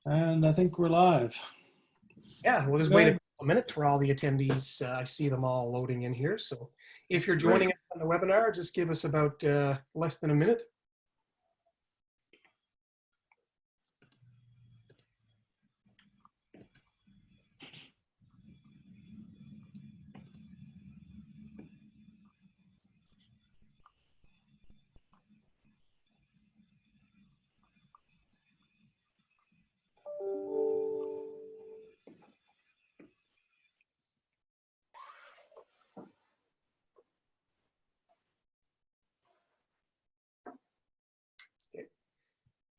And I think we're live. Yeah, we'll just wait a couple minutes for all the attendees. I see them all loading in here. So if you're joining us on the webinar, just give us about less than a minute.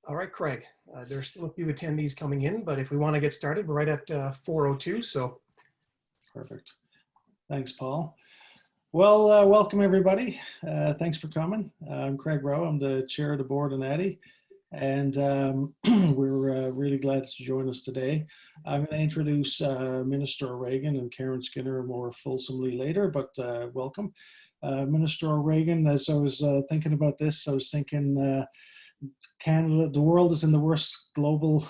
All right, Craig, there's still a few attendees coming in, but if we want to get started, we're right at 4:02, so. Perfect. Thanks, Paul. Well, welcome everybody. Thanks for coming. I'm Craig Rowe. I'm the chair of the board of NATI, and we're really glad to join us today. I'm going to introduce Minister O'Regan and Karen Skinner more fulsomely later, but welcome. Minister O'Regan, as I was thinking about this, I was thinking Canada, the world is in the worst global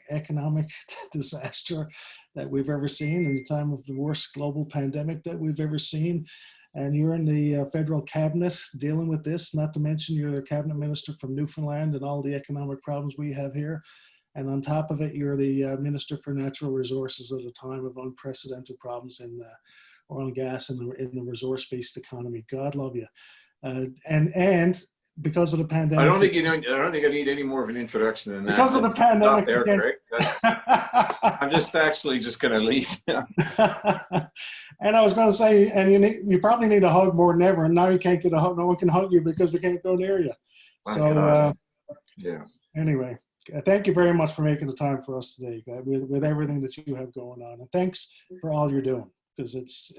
economic disaster that we've ever seen, in the time of the worst global pandemic that we've ever seen. And you're in the federal cabinet dealing with this, not to mention you're the cabinet minister from Newfoundland and all the economic problems we have here. And on top of it, you're the minister for natural resources at a time of unprecedented problems in oil and gas and in the resource-based economy. God love you. And because of the pandemic, I don't think I need any more of an introduction than that. Because of the pandemic, there, Craig. I'm just actually just going to leave now. And I was going to say, and you probably need a hug more than ever. And now you can't get a hug. No one can hug you because we can't go near you. So yeah. Anyway, thank you very much for making the time for us today, guys, with everything that you have going on. And thanks for all you're doing, because it's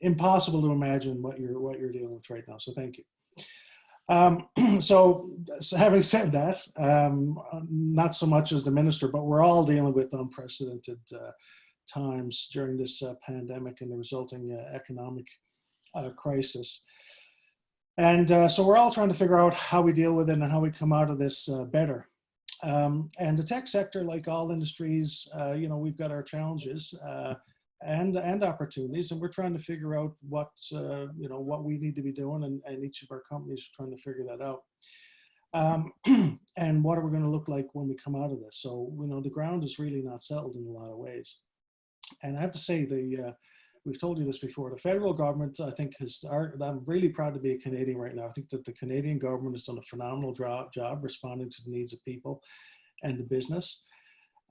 impossible to imagine what you're dealing with right now. So thank you. So having said that, not so much as the minister, but we're all dealing with unprecedented times during this pandemic and the resulting economic crisis. And so we're all trying to figure out how we deal with it and how we come out of this better. And the tech sector, like all industries, we've got our challenges. And opportunities, and we're trying to figure out what we need to be doing, and each of our companies are trying to figure that out. And what are we going to look like when we come out of this? So the ground is really not settled in a lot of ways. And I have to say, we've told you this before, the federal government, I think, I'm really proud to be a Canadian right now. I think that the Canadian government has done a phenomenal job responding to the needs of people and the business.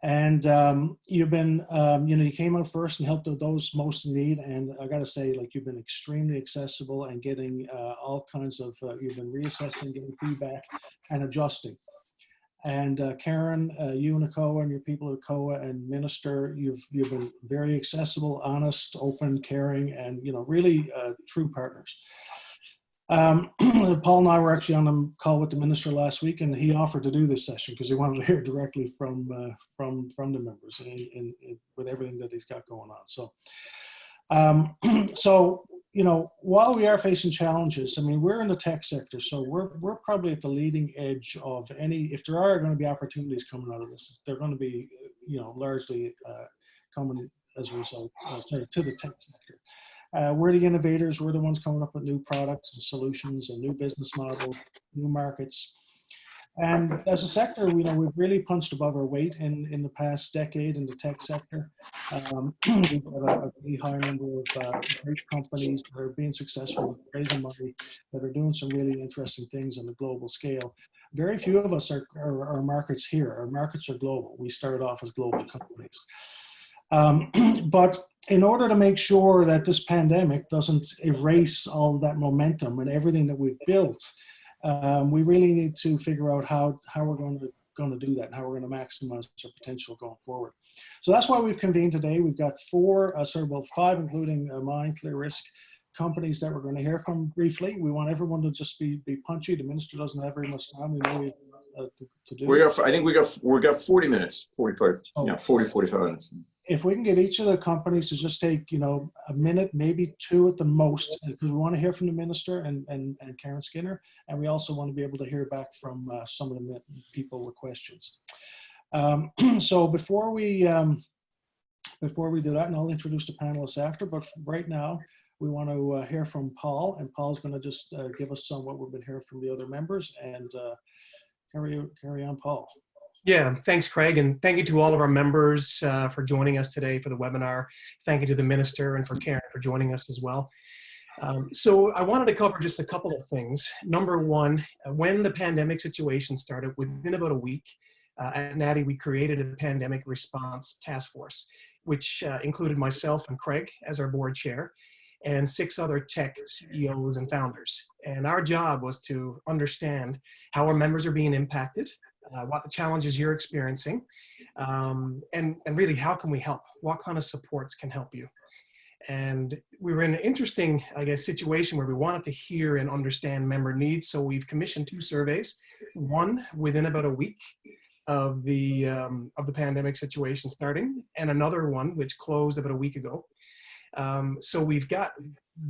And you've been, you came out first and helped those most in need. And I got to say, like, you've been extremely accessible and getting all kinds of, you've been reassessing, getting feedback and adjusting. And Karen, you and COA and your people at COA and Minister, you've been very accessible, honest, open, caring, and, really true partners. Paul and I were actually on a call with the minister last week, and he offered to do this session because he wanted to hear directly from the members with everything that he's got going on. So, while we are facing challenges, I mean, we're in the tech sector, so we're probably at the leading edge of if there are going to be opportunities coming out of this, they're going to be, largely coming as a result to the tech sector. We're the innovators. We're the ones coming up with new products and solutions and new business models, new markets. And as a sector, we've really punched above our weight in the past decade in the tech sector. We've got a really high number of great companies that are being successful, raising money, that are doing some really interesting things on a global scale. Very few of us are markets here. Our markets are global. We started off as global companies. But in order to make sure that this pandemic doesn't erase all that momentum and everything that we've built, we really need to figure out how we're going to do that and how we're going to maximize our potential going forward. So that's why we've convened today. We've got five, including mine, Clear Risk, companies that we're going to hear from briefly. We want everyone to just be punchy. The minister doesn't have very much time. We know to do. I think we got 40 minutes, 45, 40, 45 minutes. if we can get each of the companies to just take, a minute, maybe two at the most, because we want to hear from the minister and Karen Skinner, and we also want to be able to hear back from some of the people with questions. So before we do that, and I'll introduce the panelists after, but right now we want to hear from Paul, and Paul's going to just give us what we've been hearing from the other members, and carry on, Paul. Yeah, thanks, Craig, and thank you to all of our members for joining us today for the webinar. Thank you to the minister and for Karen for joining us as well. So I wanted to cover just a couple of things. Number one, when the pandemic situation started, within about a week, at NATI, we created a pandemic response task force, which included myself and Craig as our board chair, and 6 other tech CEOs and founders. And our job was to understand how our members are being impacted, what the challenges you're experiencing, and really how can we help? What kind of supports can help you? And we were in an interesting, I guess, situation where we wanted to hear and understand member needs. So we've commissioned 2 surveys, one within about a week of the pandemic situation starting, and another one which closed about a week ago. So we've got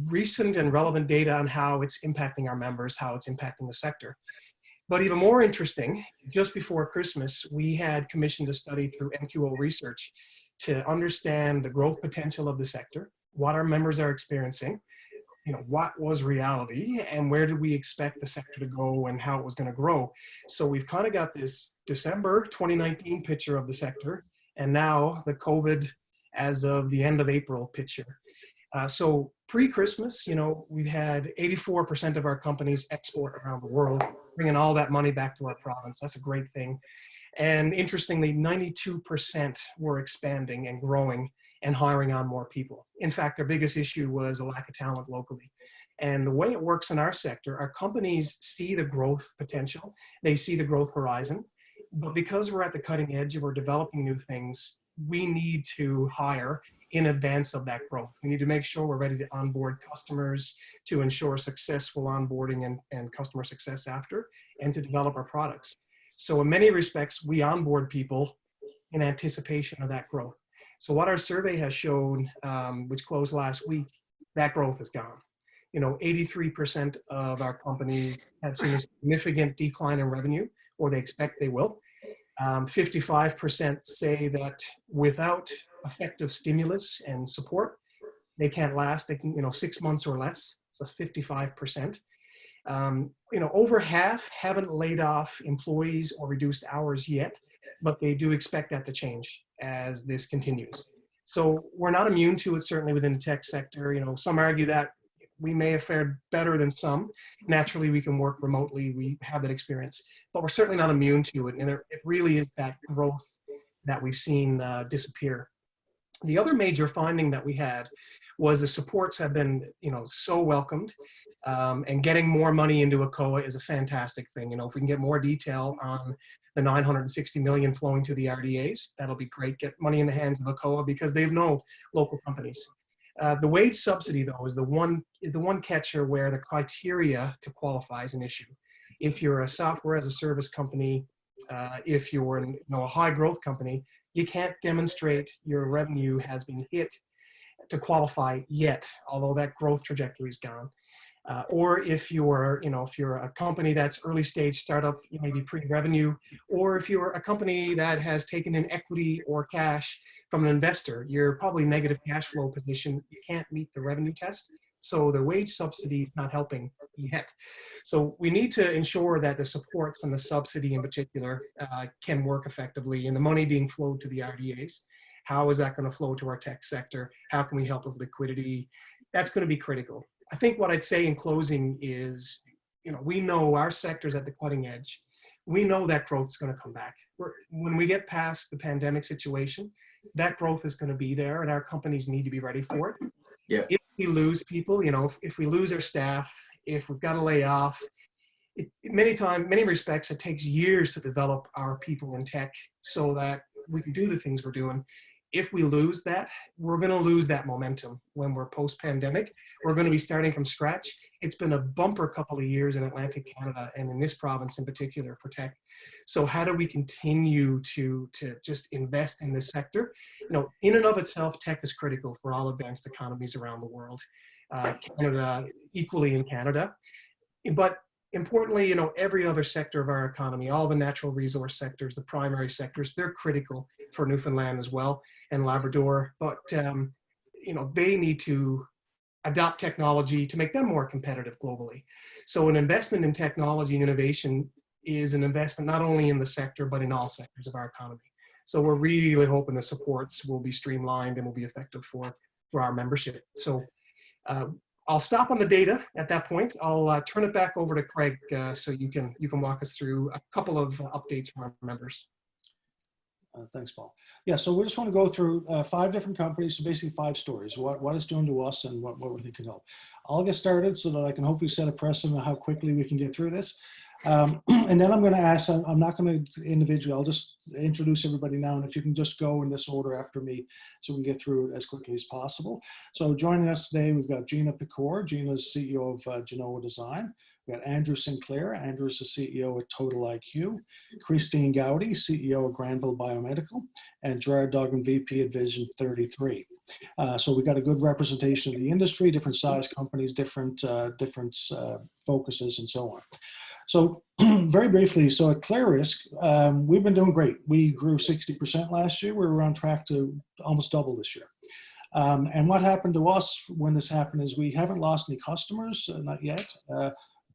recent and relevant data on how it's impacting our members, how it's impacting the sector. But even more interesting, just before Christmas, we had commissioned a study through MQO Research to understand the growth potential of the sector, what our members are experiencing, what was reality, and where did we expect the sector to go and how it was going to grow. So we've kind of got this December 2019 picture of the sector, and now the COVID as of the end of April picture. So pre-Christmas, we've had 84% of our companies export around the world, bringing all that money back to our province. That's a great thing. And interestingly, 92% were expanding and growing and hiring on more people. In fact, their biggest issue was a lack of talent locally. And the way it works in our sector, our companies see the growth potential, they see the growth horizon, but because we're at the cutting edge and we're developing new things, we need to hire in advance of that growth. We need to make sure we're ready to onboard customers, to ensure successful onboarding and customer success after, and to develop our products. So in many respects, we onboard people in anticipation of that growth. So what our survey has shown, which closed last week, that growth is gone. 83% of our companies have seen a significant decline in revenue, or they expect they will. 55% say that without effective stimulus and support, they can't last. They can, 6 months or less. So 55%. Over half haven't laid off employees or reduced hours yet, but they do expect that to change as this continues. So we're not immune to it, certainly within the tech sector. Some argue that we may have fared better than some. Naturally, we can work remotely. We have that experience, but we're certainly not immune to it. And it really is that growth that we've seen disappear. The other major finding that we had was the supports have been, so welcomed, and getting more money into ACOA is a fantastic thing. If we can get more detail on the 960 million flowing to the RDAs, that'll be great. Get money in the hands of ACOA because they know local companies. The wage subsidy, though, is the one catcher where the criteria to qualify is an issue. If you're a software as a service company, if you're a high growth company, you can't demonstrate your revenue has been hit to qualify yet, although that growth trajectory is gone. Or if you're a company that's early stage startup, you may be pre-revenue, or if you're a company that has taken in equity or cash from an investor, you're probably negative cash flow position. You can't meet the revenue test. So the wage subsidy is not helping yet. So we need to ensure that the supports and the subsidy in particular can work effectively, and the money being flowed to the RDAs. How is that going to flow to our tech sector? How can we help with liquidity? That's going to be critical. I think what I'd say in closing is, we know our sector's at the cutting edge. We know that growth is going to come back. When we get past the pandemic situation, that growth is going to be there, and our companies need to be ready for it. Yeah. If we lose people, if we lose our staff, if we've got to lay off, many respects, it takes years to develop our people in tech so that we can do the things we're doing. If we lose that, we're going to lose that momentum when we're post-pandemic. We're going to be starting from scratch. it's been a bumper couple of years in Atlantic Canada and in this province in particular for tech. So how do we continue to just invest in this sector? You know, in and of itself, tech is critical for all advanced economies around the world. Canada, equally in Canada. But importantly, you know, every other sector of our economy, all the natural resource sectors, the primary sectors, they're critical for Newfoundland as well and Labrador. But, you know, they need to adopt technology to make them more competitive globally. So an investment in technology and innovation is an investment not only in the sector, but in all sectors of our economy. So we're really hoping the supports will be streamlined and will be effective for our membership. So I'll stop on the data at that point. I'll turn it back over to Craig so you can walk us through a couple of updates from our members. Thanks, Paul. Yeah, so we just want to go through 5 different companies, so basically 5 stories, what it's doing to us and what we think can help. I'll get started so that I can hopefully set a precedent on how quickly we can get through this. And then I'm going to ask, I'm not going to individually, I'll just introduce everybody now, and if you can just go in this order after me so we can get through it as quickly as possible. So joining us today, we've got Gina Pecore. Gina's CEO of Genoa Design. We've got Andrew Sinclair. Andrew's the CEO at totaliQ. Christine Goudie, CEO of Granville Biomedical. And Gerard Duggan, VP at Vision 33. So we've got a good representation of the industry, different size companies, different focuses, and so on. So very briefly, so at ClearRisk, we've been doing great. We grew 60% last year. We were on track to almost double this year. And what happened to us when this happened is we haven't lost any customers, not yet,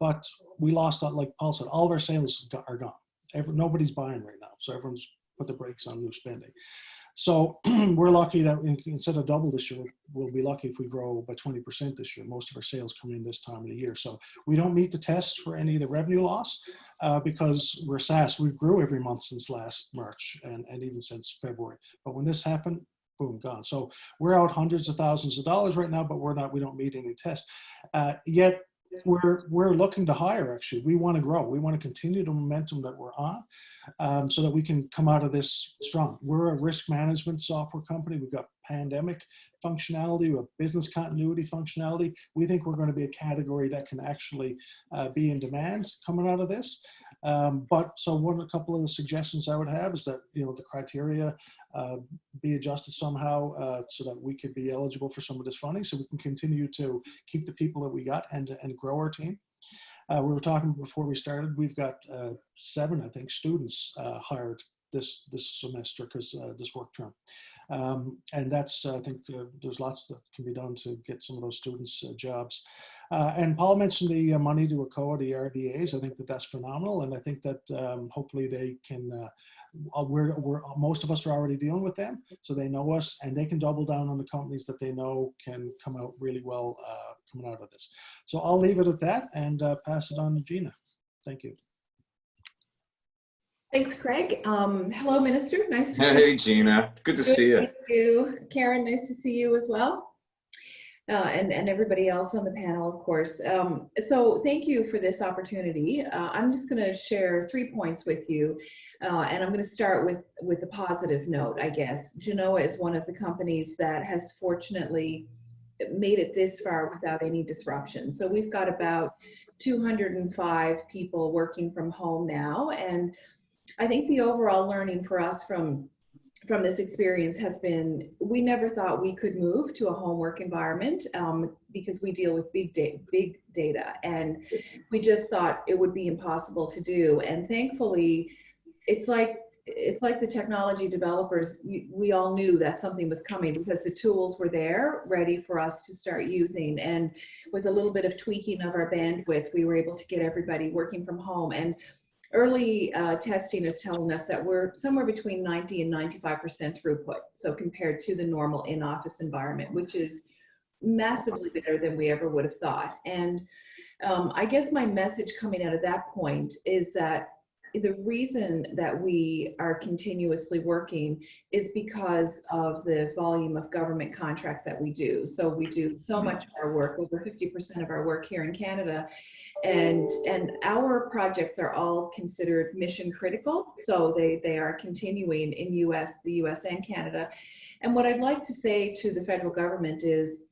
but we lost, like Paul said, all of our sales are gone. Nobody's buying right now, so everyone's put the brakes on new spending. So we're lucky that instead of double this year, we'll be lucky if we grow by 20% this year. Most of our sales come in this time of the year. So we don't meet the test for any of the revenue loss because we're SaaS. We grew every month since last March and even since February. But when this happened, boom, gone. So we're out hundreds of thousands of dollars right now, but we don't meet any tests. Yet we're looking to hire, actually. We want to grow. We want to continue the momentum that we're on so that we can come out of this strong. We're a risk management software company. We've got pandemic functionality, we have business continuity functionality. We think we're going to be a category that can actually be in demand coming out of this. But so a couple of the suggestions I would have is that, you know, the criteria be adjusted somehow so that we could be eligible for some of this funding, so we can continue to keep the people that we got and grow our team. We were talking before we started. We've got 7, I think, students hired this semester because this work term. And that's, I think there's lots that can be done to get some of those students jobs. And Paul mentioned the money to ACOA, the RDAs. I think that's phenomenal. And I think that hopefully they can, most of us are already dealing with them, so they know us and they can double down on the companies that they know can come out really well coming out of this. So I'll leave it at that and pass it on to Gina. Thank you. Thanks, Craig. Hello, Minister. Nice to see you. Hey, Gina. Good to see you. Thank you. Karen, nice to see you as well. And everybody else on the panel, of course. So thank you for this opportunity. I'm just going to share 3 points with you. And I'm going to start with a positive note, I guess. Genoa is one of the companies that has fortunately made it this far without any disruption. So we've got about 205 people working from home now. And I think the overall learning for us from this experience has been, we never thought we could move to a home work environment because we deal with big data, and we just thought it would be impossible to do. And thankfully, it's like the technology developers, we all knew that something was coming because the tools were there ready for us to start using. And with a little bit of tweaking of our bandwidth, we were able to get everybody working from home. And early testing is telling us that we're somewhere between 90 and 95% throughput. So compared to the normal in-office environment, which is massively better than we ever would have thought. And I guess my message coming out of that point is that the reason that we are continuously working is because of the volume of government contracts that we do. So we do so much of our work, over 50% of our work here in Canada. And our projects are all considered mission critical. So they are continuing in the US and Canada. And what I'd like to say to the federal government is,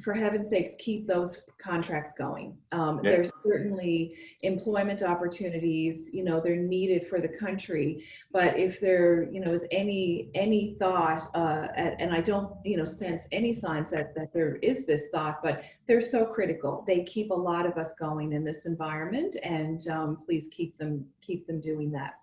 for heaven's sakes, keep those contracts going. There's certainly employment opportunities, they're needed for the country, but if there, is any thought, and I don't, sense any signs that there is this thought, but they're so critical. They keep a lot of us going in this environment, and please keep them doing that.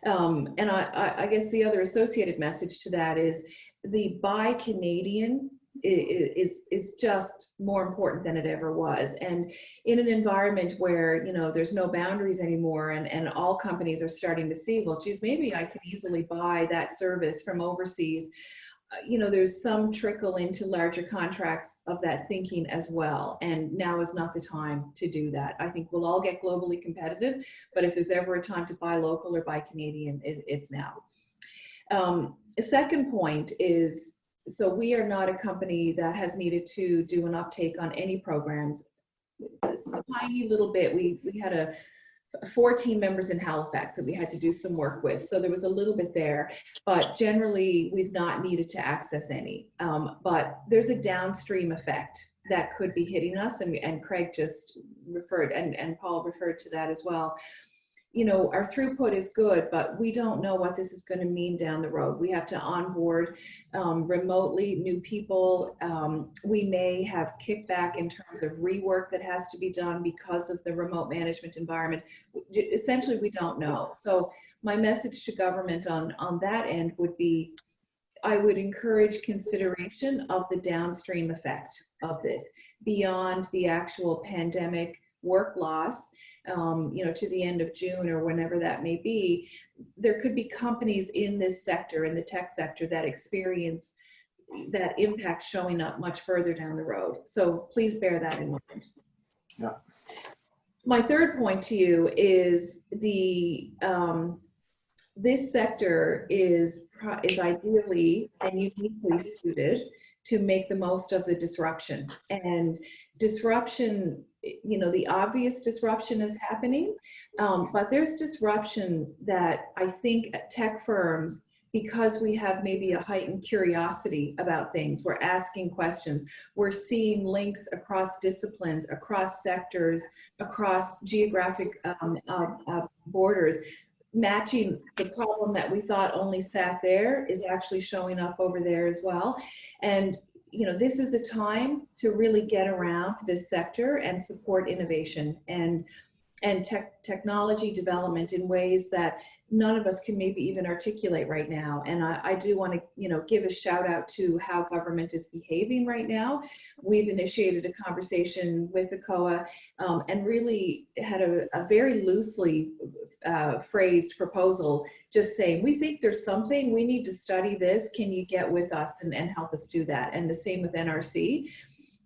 And I guess the other associated message to that is the Buy Canadian is just more important than it ever was. And in an environment where, there's no boundaries anymore, and all companies are starting to see, well, geez, maybe I could easily buy that service from overseas. There's some trickle into larger contracts of that thinking as well. And now is not the time to do that. I think we'll all get globally competitive, but if there's ever a time to buy local or buy Canadian, it's now. A second point is, so we are not a company that has needed to do an uptake on any programs. A tiny little bit, we had 14 members in Halifax that we had to do some work with. So there was a little bit there, but generally we've not needed to access any. But there's a downstream effect that could be hitting us, and Craig just referred, and Paul referred to that as well. Our throughput is good, but we don't know what this is going to mean down the road. We have to onboard remotely new people. We may have kickback in terms of rework that has to be done because of the remote management environment. Essentially, we don't know. So my message to government on that end would be, I would encourage consideration of the downstream effect of this beyond the actual pandemic work loss. To the end of June or whenever that may be, there could be companies in this sector, in the tech sector, that experience that impact showing up much further down the road. So please bear that in mind. Yeah. My third point to you is this sector is ideally and uniquely suited to make the most of the disruption. And disruption, the obvious disruption is happening, but there's disruption that I think tech firms, because we have maybe a heightened curiosity about things, we're asking questions, we're seeing links across disciplines, across sectors, across geographic borders, matching the problem that we thought only sat there is actually showing up over there as well. And this is a time to really get around this sector and support innovation and technology development in ways that none of us can maybe even articulate right now. And I do want to, give a shout out to how government is behaving right now. We've initiated a conversation with the COA and really had a very loosely phrased proposal, just saying, we think there's something, we need to study this. Can you get with us and help us do that? And the same with NRC.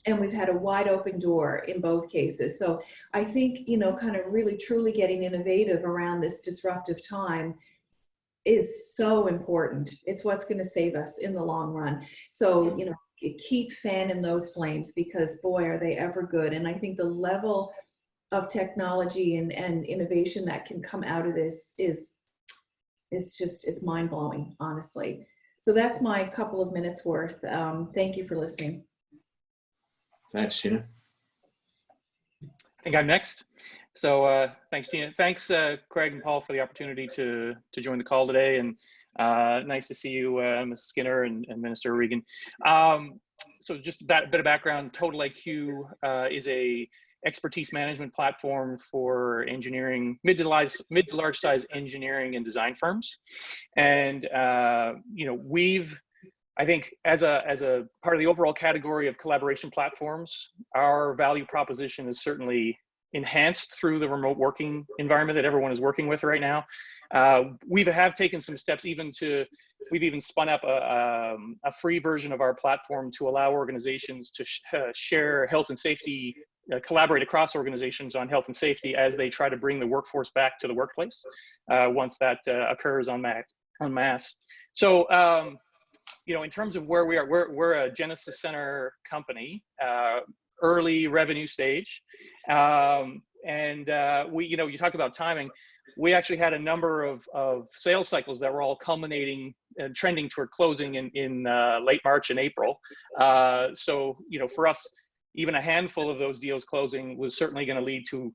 And we've had a wide open door in both cases. So I think, kind of really truly getting innovative around this disruptive time is so important. It's what's going to save us in the long run. So, keep fanning those flames, because boy, are they ever good. And I think the level of technology and innovation that can come out of this is it's mind blowing, honestly. So that's my couple of minutes worth. Thank you for listening. Thanks, Gina. I think I'm next. So thanks, Gina. Thanks, Craig and Paul, for the opportunity to join the call today. And nice to see you, Mrs. Skinner and Minister O'Regan. So just a bit of background, totaliQ is a expertise management platform for engineering, mid to large size engineering and design firms. And, I think as a part of the overall category of collaboration platforms, our value proposition is certainly enhanced through the remote working environment that everyone is working with right now. We have taken some steps we've even spun up a free version of our platform to allow organizations to share health and safety, collaborate across organizations on health and safety as they try to bring the workforce back to the workplace once that occurs en masse. So, in terms of where we are, we're a Genesis Center company, early revenue stage. we, you talk about timing. We actually had a number of sales cycles that were all culminating and trending toward closing in late March and April. So, for us, even a handful of those deals closing was certainly going to lead to,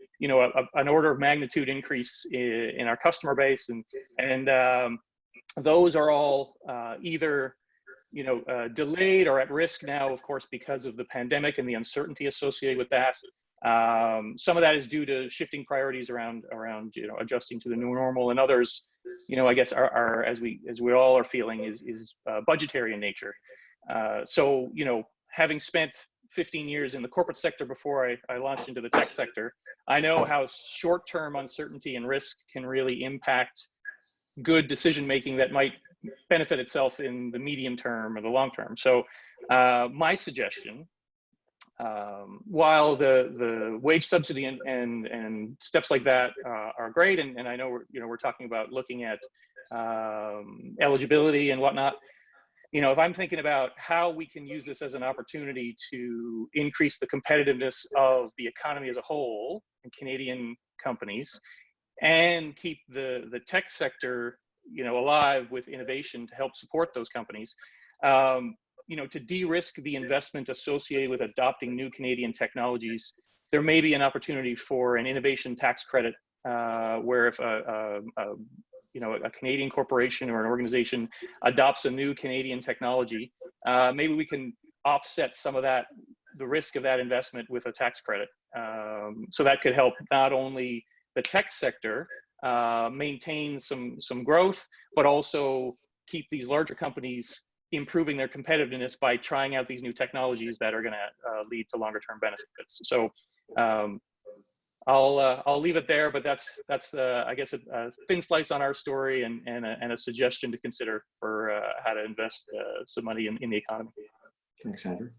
an order of magnitude increase in our customer base. And those are all either, delayed or at risk now, of course, because of the pandemic and the uncertainty associated with that. Some of that is due to shifting priorities around adjusting to the new normal, and others, I guess are as we all are feeling is budgetary in nature. So, having spent 15 years in the corporate sector before I launched into the tech sector, I know how short-term uncertainty and risk can really impact good decision-making that might benefit itself in the medium term or the long term. So my suggestion, while the wage subsidy and steps like that are great, and I know we're talking about looking at eligibility and whatnot, if I'm thinking about how we can use this as an opportunity to increase the competitiveness of the economy as a whole and Canadian companies, and keep the tech sector, alive with innovation to help support those companies, to de-risk the investment associated with adopting new Canadian technologies, there may be an opportunity for an innovation tax credit, where if a Canadian corporation or an organization adopts a new Canadian technology, maybe we can offset some of the risk of that investment with a tax credit. So that could help not only the tech sector maintain some growth, but also keep these larger companies improving their competitiveness by trying out these new technologies that are going to lead to longer term benefits. So I'll leave it there, but that's I guess a thin slice on our story and a suggestion to consider for how to invest some money in the economy. Thanks, Andrew.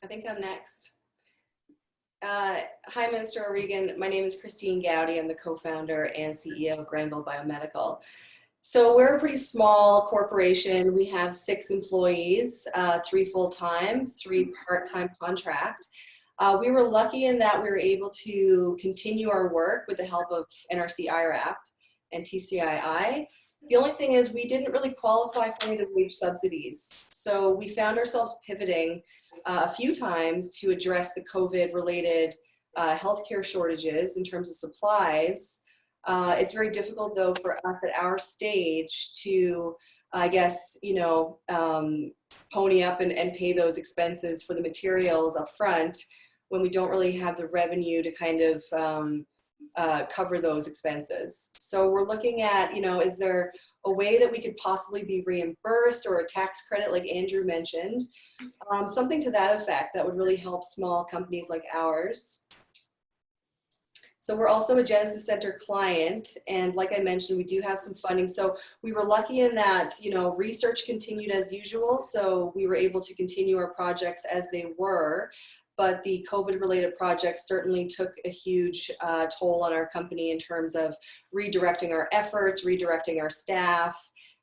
I think I'm next. Hi, Mr. O'Regan. My name is Christine Goudie. I'm the co-founder and CEO of Granville Biomedical. So we're a pretty small corporation. We have 6 employees, 3 full-time, 3 part-time contract. We were lucky in that we were able to continue our work with the help of NRC IRAP and TCII. The only thing is we didn't really qualify for any of the wage subsidies. So we found ourselves pivoting a few times to address the COVID-related healthcare shortages in terms of supplies. It's very difficult, though, for us at our stage to, I guess, pony up and pay those expenses for the materials up front when we don't really have the revenue to kind of cover those expenses. So we're looking at, is there a way that we could possibly be reimbursed or a tax credit like Andrew mentioned, something to that effect that would really help small companies like ours. So we're also a Genesis Center client, and like I mentioned, we do have some funding. So we were lucky in that, research continued as usual, so we were able to continue our projects as they were, but the COVID-related projects certainly took a huge toll on our company in terms of redirecting our efforts, redirecting our staff,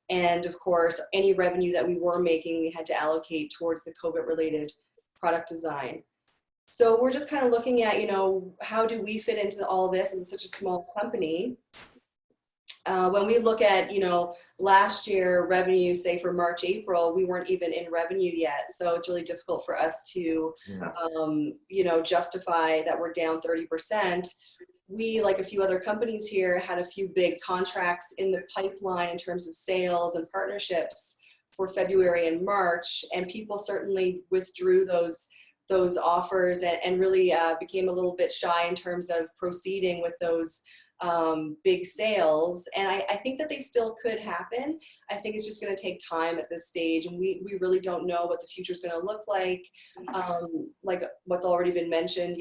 and of course, any revenue that we were making, we had to allocate towards the COVID-related product design. So we're just kind of looking at, how do we fit into all this as such a small company? When we look at, last year revenue, say for March, April, we weren't even in revenue yet. So it's really difficult for us to, justify that we're down 30%. We, like a few other companies here, had a few big contracts in the pipeline in terms of sales and partnerships for February and March, and people certainly withdrew those offers and really became a little bit shy in terms of proceeding with those big sales. And I think that they still could happen. I think it's just going to take time at this stage, and we really don't know what the future is going to look like what's already been mentioned,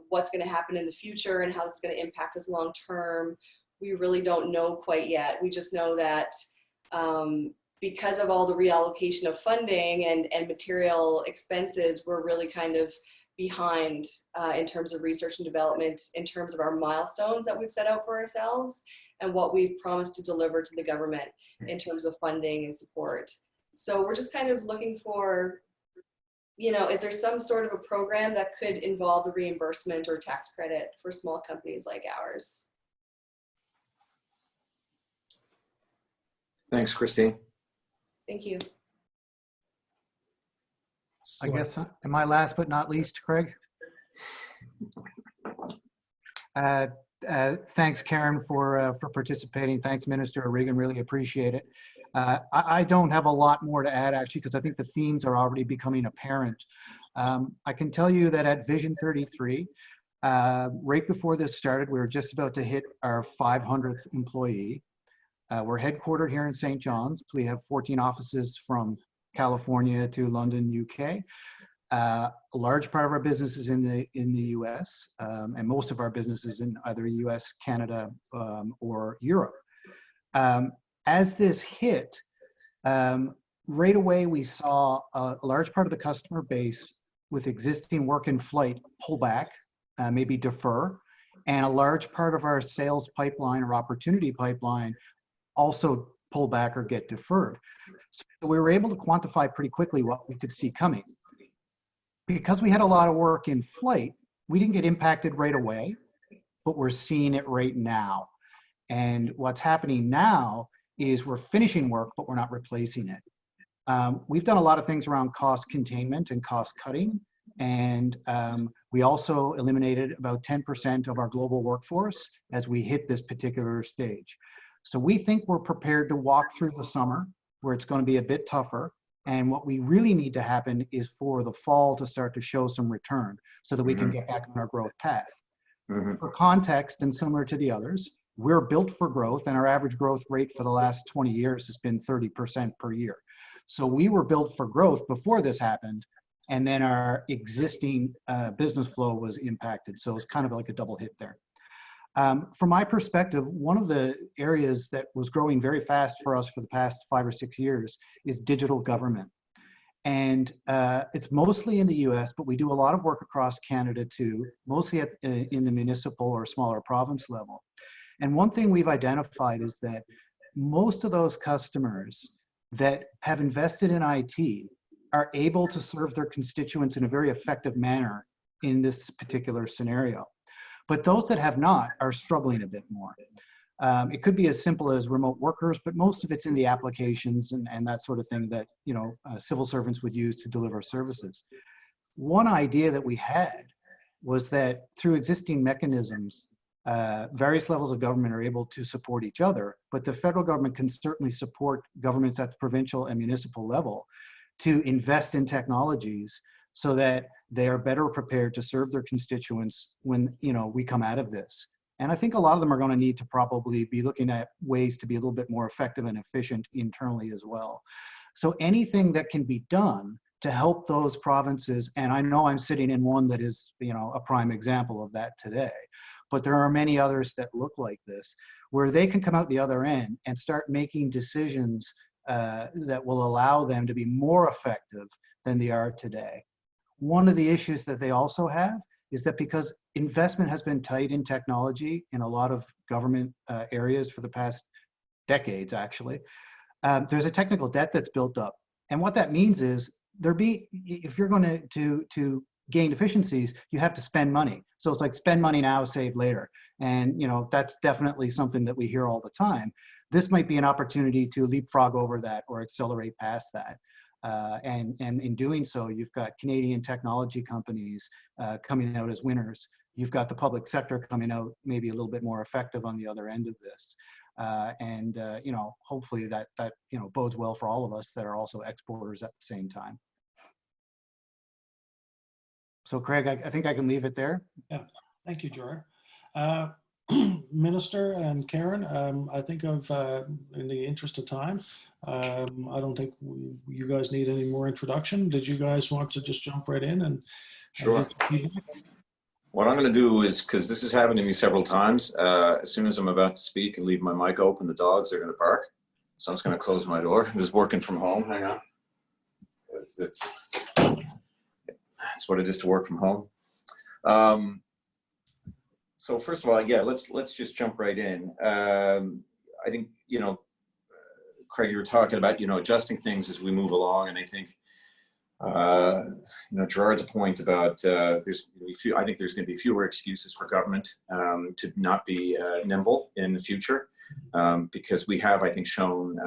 what's going to happen in the future and how it's going to impact us long term. We really don't know quite yet. We just know that because of all the reallocation of funding and material expenses, we're really kind of behind in terms of research and development, in terms of our milestones that we've set out for ourselves and what we've promised to deliver to the government in terms of funding and support. So we're just kind of looking for is there some sort of a program that could involve the reimbursement or tax credit for small companies like ours? Thanks, Christine. Thank you. I guess, am I last but not least, Craig? Thanks, Karen, for participating. Thanks, Minister O'Regan. Really appreciate it. I don't have a lot more to add, actually, because I think the themes are already becoming apparent. I can tell you that at Vision 33, right before this started, we were just about to hit our 500th employee. We're headquartered here in St. John's. We have 14 offices from California to London, UK. A large part of our business is in the US, and most of our business is in either US, Canada, or Europe. As this hit, right away we saw a large part of the customer base with existing work in flight pull back, maybe defer, and a large part of our sales pipeline or opportunity pipeline also pull back or get deferred. So we were able to quantify pretty quickly what we could see coming. Because we had a lot of work in flight, we didn't get impacted right away, but we're seeing it right now. And what's happening now is we're finishing work, but we're not replacing it. We've done a lot of things around cost containment and cost cutting. And we also eliminated about 10% of our global workforce as we hit this particular stage. So we think we're prepared to walk through the summer where it's going to be a bit tougher. And what we really need to happen is for the fall to start to show some return so that we can get back on our growth path. For context, and similar to the others, we're built for growth, and our average growth rate for the last 20 years has been 30% per year. So we were built for growth before this happened, and then our existing business flow was impacted. So it's kind of like a double hit there. From my perspective, one of the areas that was growing very fast for us for the past 5 or 6 years is digital government. And it's mostly in the US, but we do a lot of work across Canada too, mostly in the municipal or smaller province level. And one thing we've identified is that most of those customers that have invested in IT are able to serve their constituents in a very effective manner in this particular scenario. But those that have not are struggling a bit more. It could be as simple as remote workers, but most of it's in the applications and that sort of thing that civil servants would use to deliver services. One idea that we had was that through existing mechanisms, various levels of government are able to support each other, but the federal government can certainly support governments at the provincial and municipal level to invest in technologies so that they are better prepared to serve their constituents when we come out of this. And I think a lot of them are going to need to probably be looking at ways to be a little bit more effective and efficient internally as well. So anything that can be done to help those provinces, and I know I'm sitting in one that is a prime example of that today, but there are many others that look like this, where they can come out the other end and start making decisions that will allow them to be more effective than they are today. One of the issues that they also have is that because investment has been tight in technology in a lot of government areas for the past decades, actually, there's a technical debt that's built up. And what that means is if you're going to gain efficiencies, you have to spend money. So it's like spend money now, save later. And that's definitely something that we hear all the time. This might be an opportunity to leapfrog over that or accelerate past that. And in doing so, you've got Canadian technology companies coming out as winners. You've got the public sector coming out maybe a little bit more effective on the other end of this. Hopefully that bodes well for all of us that are also exporters at the same time. So Craig, I think I can leave it there. Yeah, thank you, Gerard. Minister and Karen, I think in the interest of time, I don't think you guys need any more introduction. Did you guys want to just jump right in and? Sure. What I'm going to do is, because this has happened to me several times, as soon as I'm about to speak and leave my mic open, the dogs are going to bark. So I'm just going to close my door. This is working from home. Hang on. It's what it is to work from home. So first of all, yeah, let's just jump right in. I think, Craig, you were talking about, adjusting things as we move along. And I think Gerard's point about I think there's going to be fewer excuses for government to not be nimble in the future, because we have, I think, shown.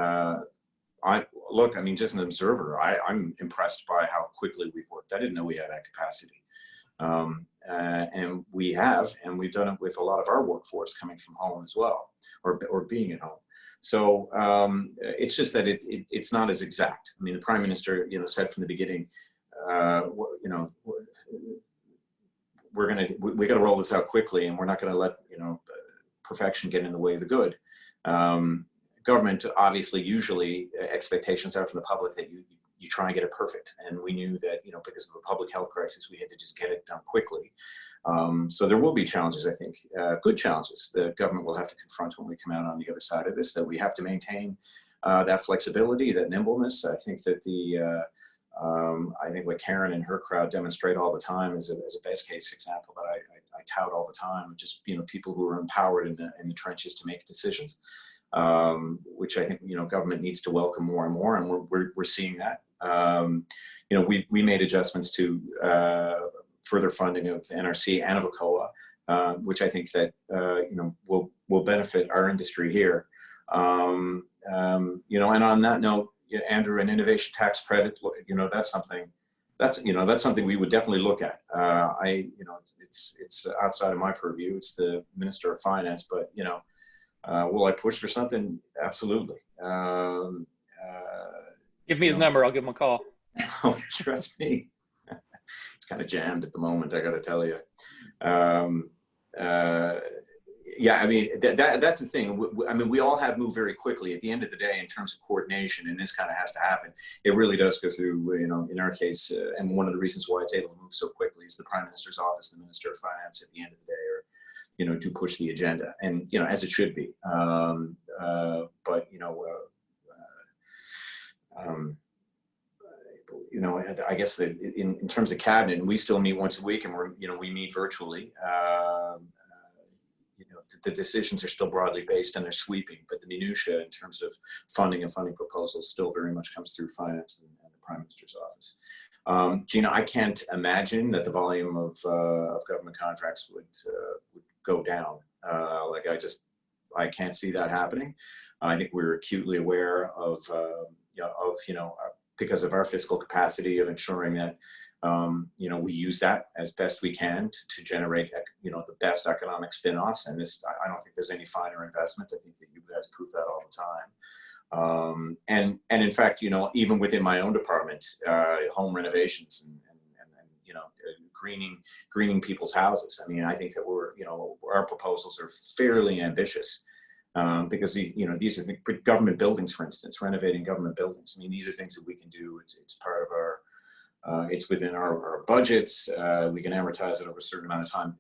Just an observer, I'm impressed by how quickly we've worked. I didn't know we had that capacity, and we've done it with a lot of our workforce coming from home as well, or being at home. So it's just that it's not as exact. I mean, the Prime Minister, said from the beginning, we got to roll this out quickly, and we're not going to let perfection get in the way of the good. Government, obviously, usually expectations are from the public that you try and get it perfect, and we knew that because of a public health crisis, we had to just get it done quickly. So there will be challenges, I think, good challenges that government will have to confront when we come out on the other side of this, that we have to maintain that flexibility, that nimbleness. I think that I think what Karen and her crowd demonstrate all the time is a best case example that I tout all the time, just people who are empowered in the trenches to make decisions, which I think government needs to welcome more and more, and we're seeing that. We made adjustments to further funding of NRC and of ACOA, which I think that will benefit our industry here. And on that note, Andrew, an innovation tax credit, that's something we would definitely look at. It's outside of my purview. It's the Minister of Finance, but will I push for something? Absolutely. Give me his number. I'll give him a call. Oh, trust me. It's kind of jammed at the moment, I got to tell you. That's the thing. We all have moved very quickly. At the end of the day, in terms of coordination, and this kind of has to happen, it really does go through, in our case, and one of the reasons why it's able to move so quickly is the Prime Minister's office, the Minister of Finance at the end of the day do push the agenda, and, as it should be. I guess that in terms of cabinet, we still meet once a week, and we meet virtually. The decisions are still broadly based and they're sweeping, but the minutiae in terms of funding and funding proposals still very much comes through finance and the Prime Minister's office. Gina, I can't imagine that the volume of government contracts would go down. I can't see that happening. I think we're acutely aware of because of our fiscal capacity of ensuring that we use that as best we can to generate the best economic spin-offs. And this, I don't think there's any finer investment. I think that you guys prove that all the time. And in fact, even within my own department, home renovations and greening people's houses. I think that our proposals are fairly ambitious. Because these are government buildings, for instance, renovating government buildings. These are things that we can do. It's part of our, it's within our budgets. We can amortize it over a certain amount of time.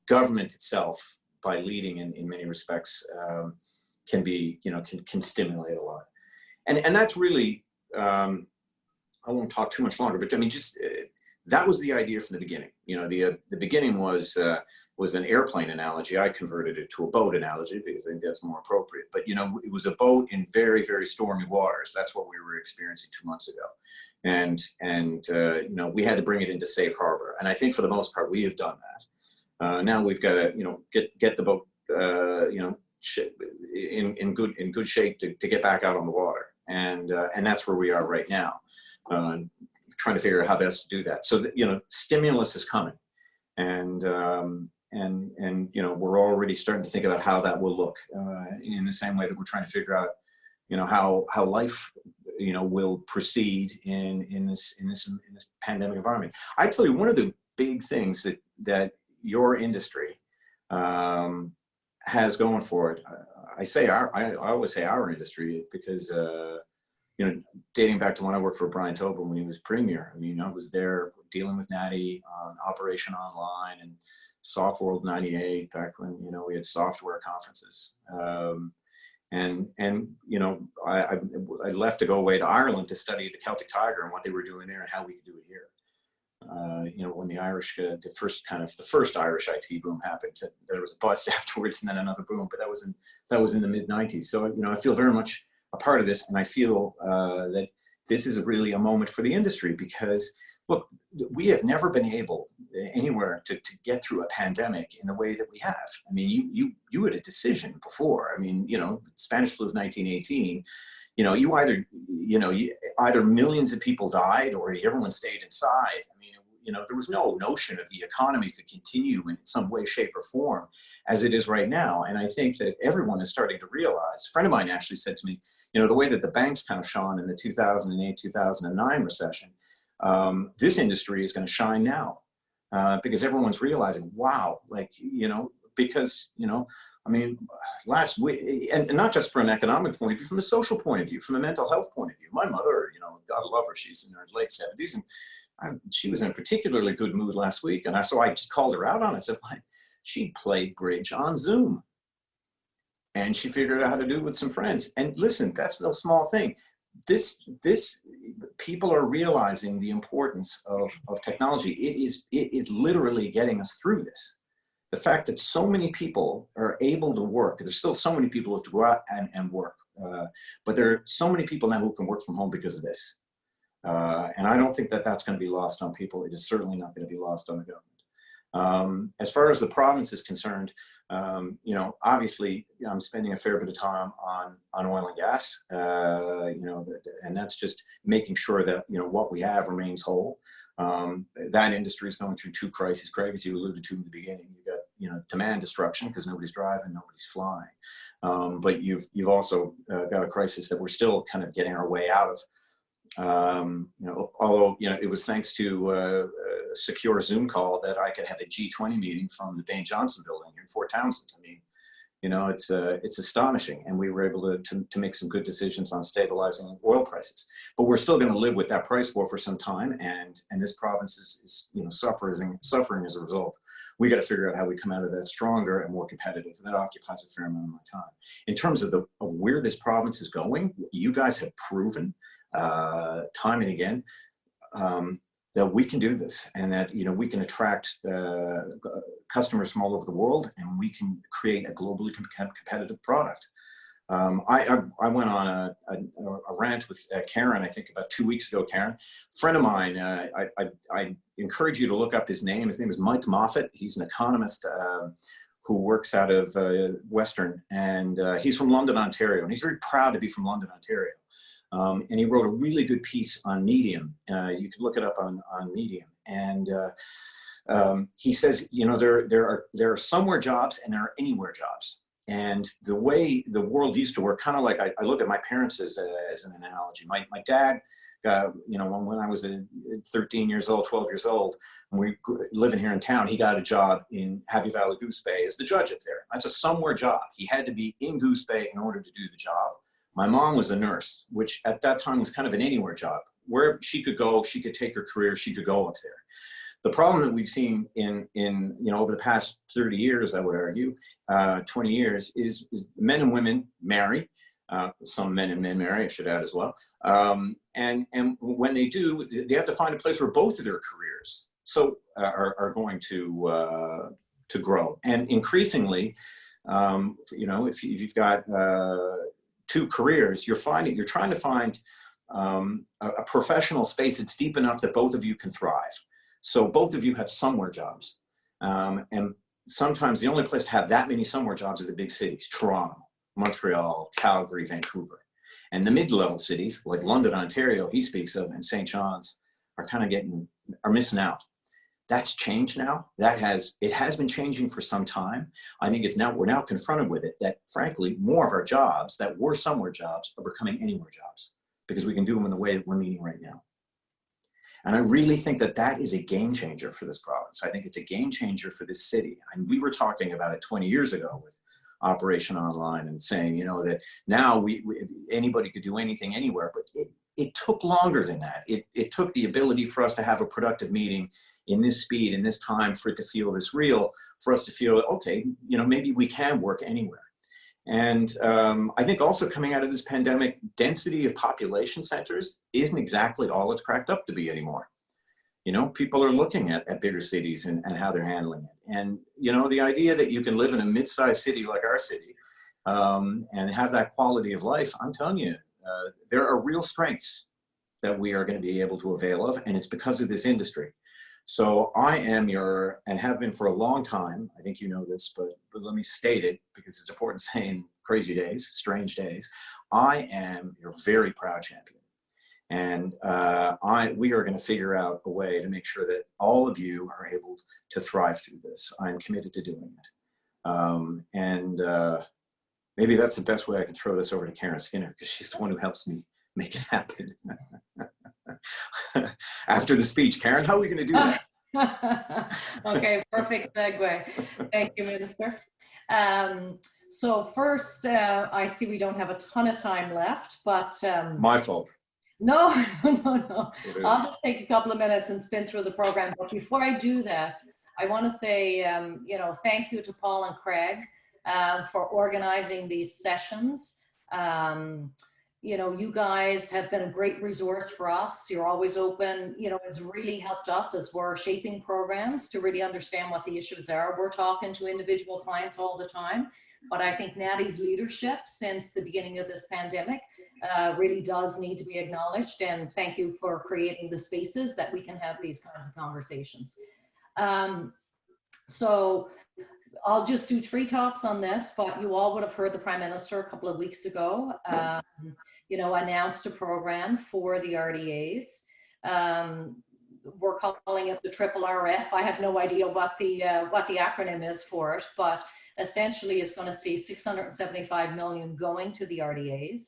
Government itself, by leading in many respects, can be, can stimulate a lot. And that's really, I won't talk too much longer, but that was the idea from the beginning. The beginning was an airplane analogy. I converted it to a boat analogy because I think that's more appropriate. But it was a boat in very, very stormy waters. That's what we were experiencing 2 months ago, and we had to bring it into safe harbor. And I think for the most part we have done that. Now we've got to get the boat in good shape to get back out on the water, and that's where we are right now. Trying to figure out how best to do that. So stimulus is coming, and we're already starting to think about how that will look in the same way that we're trying to figure out how life will proceed in this pandemic environment. I tell you, one of the big things that your industry has going for it, I always say our industry because dating back to when I worked for Brian Tobin when he was premier, I was there dealing with NATI on Operation Online and SoftWorld 98 back when, we had software conferences. I left to go away to Ireland to study the Celtic Tiger and what they were doing there and how we could do it here. When the Irish, the first Irish IT boom happened, there was a bust afterwards and then another boom, but that was in the mid-90s. So, I feel very much a part of this, and I feel that this is really a moment for the industry because, look, we have never been able anywhere to get through a pandemic in the way that we have. I mean, you had a decision before. I mean, you know, Spanish flu of 1918, you know, either millions of people died or everyone stayed inside. I mean, you know, there was no notion of the economy could continue in some way, shape, or form as it is right now. And I think that everyone is starting to realize. A friend of mine actually said to me, you know, the way that the banks kind of shone in the 2008, 2009 recession, this industry is going to shine now because everyone's realizing, wow, like, you know, because, you know, I mean, last week, and not just from an economic point of view, from a social point of view, from a mental health point of view. My mother, you know, God love her, she's in her late 70s, and she was in a particularly good mood last week. And so I just called her out on it. I said, she played bridge on Zoom. And she figured out how to do it with some friends. And listen, that's no small thing. This people are realizing the importance of technology. It is literally getting us through this. The fact that so many people are able to work, there's still so many people who have to go out and work, but there are so many people now who can work from home because of this. And I don't think that that's going to be lost on people. It is certainly not going to be lost on the government. As far as the province is concerned, you know, obviously I'm spending a fair bit of time on oil and gas, you know, and that's just making sure that, you know, what we have remains whole. That industry is going through two crises, Craig, as you alluded to in the beginning. You got, you know, demand destruction because nobody's driving, nobody's flying. But you've also got a crisis that we're still kind of getting our way out of. You know, although, you know, it was thanks to a secure Zoom call that I could have a G20 meeting from the Bain Johnson building in Fort Townsend. I mean, you know, it's astonishing. And we were able to make some good decisions on stabilizing oil prices. But we're still going to live with that price war for some time. And this province is you know, suffering as a result. We got to figure out how we come out of that stronger and more competitive. And that occupies a fair amount of my time. In terms of where this province is going, you guys have proven time and again that we can do this, and that, you know, we can attract customers from all over the world, and we can create a globally competitive product. I went on a rant with Karen, I think about 2 weeks ago. Karen, a friend of mine, I encourage you to look up his name. His name is Mike Moffat. He's an economist who works out of Western, and he's from London, Ontario, and he's very proud to be from London, Ontario. And he wrote a really good piece on Medium. You can look it up on Medium. And he says, you know, there are somewhere jobs and there are anywhere jobs. And the way the world used to work, kind of like I look at my parents as an analogy. My dad, you know, when I was 13 years old, 12 years old, when we living here in town, he got a job in Happy Valley Goose Bay as the judge up there. That's a somewhere job. He had to be in Goose Bay in order to do the job. My mom was a nurse, which at that time was kind of an anywhere job. Wherever she could go, she could take her career, she could go up there. The problem that we've seen in you know, over the past 30 years, I would argue, 20 years, is men and women marry. Some men and men marry, I should add as well. And when they do, they have to find a place where both of their careers are going to grow. And increasingly, you know, if you've got two careers, you're trying to find a professional space that's deep enough that both of you can thrive. So both of you have somewhere jobs. And sometimes the only place to have that many somewhere jobs are the big cities, Toronto, Montreal, Calgary, Vancouver. And the mid-level cities like London, Ontario, he speaks of, and St. John's are missing out. That's changed now. It has been changing for some time. I think we're now confronted with it that, frankly, more of our jobs that were somewhere jobs are becoming anywhere jobs because we can do them in the way that we're meeting right now. And I really think that is a game changer for this province. I think it's a game changer for this city. And we were talking about it 20 years ago with Operation Online and saying, you know, that now anybody could do anything anywhere, but it took longer than that. It took the ability for us to have a productive meeting in this speed, in this time, for it to feel this real, for us to feel, okay, you know, maybe we can work anywhere. And I think also coming out of this pandemic, density of population centers isn't exactly all it's cracked up to be anymore. You know, people are looking at bigger cities and how they're handling it. And, you know, the idea that you can live in a mid-sized city like our city and have that quality of life, I'm telling you, there are real strengths. that we are going to be able to avail of, and it's because of this industry. So I am your, and have been for a long time, I think you know this, but let me state it because it's important saying crazy days, strange days. I am your very proud champion. And we are going to figure out a way to make sure that all of you are able to thrive through this. I'm committed to doing it. Maybe that's the best way I can throw this over to Karen Skinner, because she's the one who helps me make it happen. After the speech, Karen, how are we going to do that? Okay, perfect segue. Thank you, Minister. So first, I see we don't have a ton of time left, but... My fault. No. I'll just take a couple of minutes and spin through the program. But before I do that, I want to say, thank you to Paul and Craig for organizing these sessions. You guys have been a great resource for us. You're always open. It's really helped us as we're shaping programs to really understand what the issues are. We're talking to individual clients all the time, but I think NATI's leadership since the beginning of this pandemic really does need to be acknowledged, and thank you for creating the spaces that we can have these kinds of conversations. So I'll just do treetops on this, but you all would have heard the Prime Minister a couple of weeks ago, announced a program for the RDAs. We're calling it the RRF. I have no idea what the acronym is for it, but essentially it's going to see 675 million going to the RDAs.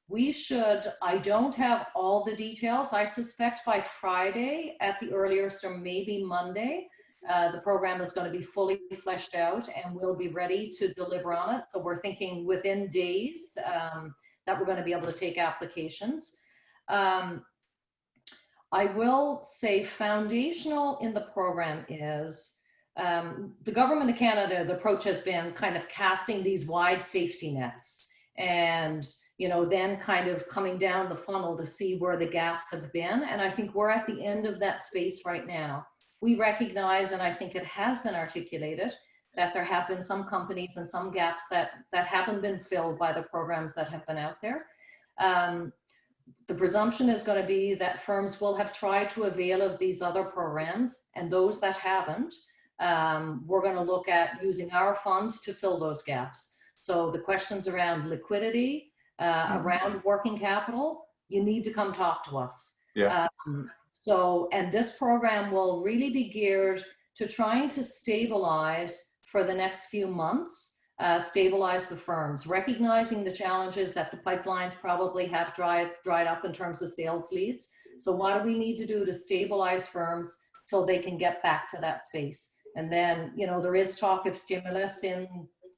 I don't have all the details. I suspect by Friday at the earliest, or maybe Monday, the program is going to be fully fleshed out and we'll be ready to deliver on it. So we're thinking within days that we're going to be able to take applications. I will say foundational in the program is the government of Canada, the approach has been kind of casting these wide safety nets and then kind of coming down the funnel to see where the gaps have been. And I think we're at the end of that space right now. We recognize, and I think it has been articulated, that there have been some companies and some gaps that haven't been filled by the programs that have been out there. The presumption is going to be that firms will have tried to avail of these other programs, and those that haven't, we're going to look at using our funds to fill those gaps. So the questions around liquidity, around working capital, you need to come talk to us. Yeah. And this program will really be geared to trying to stabilize for the next few months, stabilize the firms, recognizing the challenges that the pipelines probably have dried up in terms of sales leads. So what do we need to do to stabilize firms so they can get back to that space? And then, there is talk of stimulus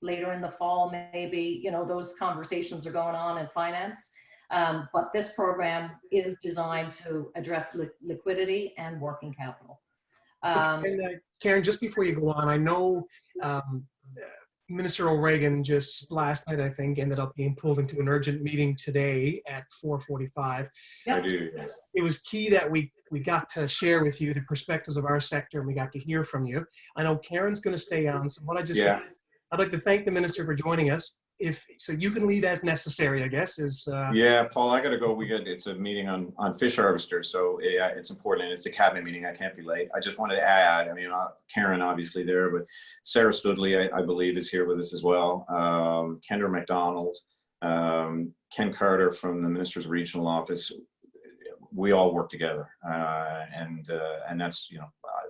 later in the fall, maybe, those conversations are going on in finance. But this program is designed to address liquidity and working capital. Karen, just before you go on, I know Minister O'Regan just last night, I think, ended up being pulled into an urgent meeting today at 4:45. Yep. I do, yes. It was key that we got to share with you the perspectives of our sector, and we got to hear from you. I know Karen's going to stay on, so I'd like to thank the Minister for joining us. So you can lead as necessary, I guess. Yeah, Paul, I got to go. It's a meeting on fish harvesters, so it's important. It's a cabinet meeting. I can't be late. I just wanted to add, Karen obviously there, but Sarah Studley, I believe, is here with us as well. Kendra McDonald, Ken Carter from the Minister's Regional Office. We all work together, and that's,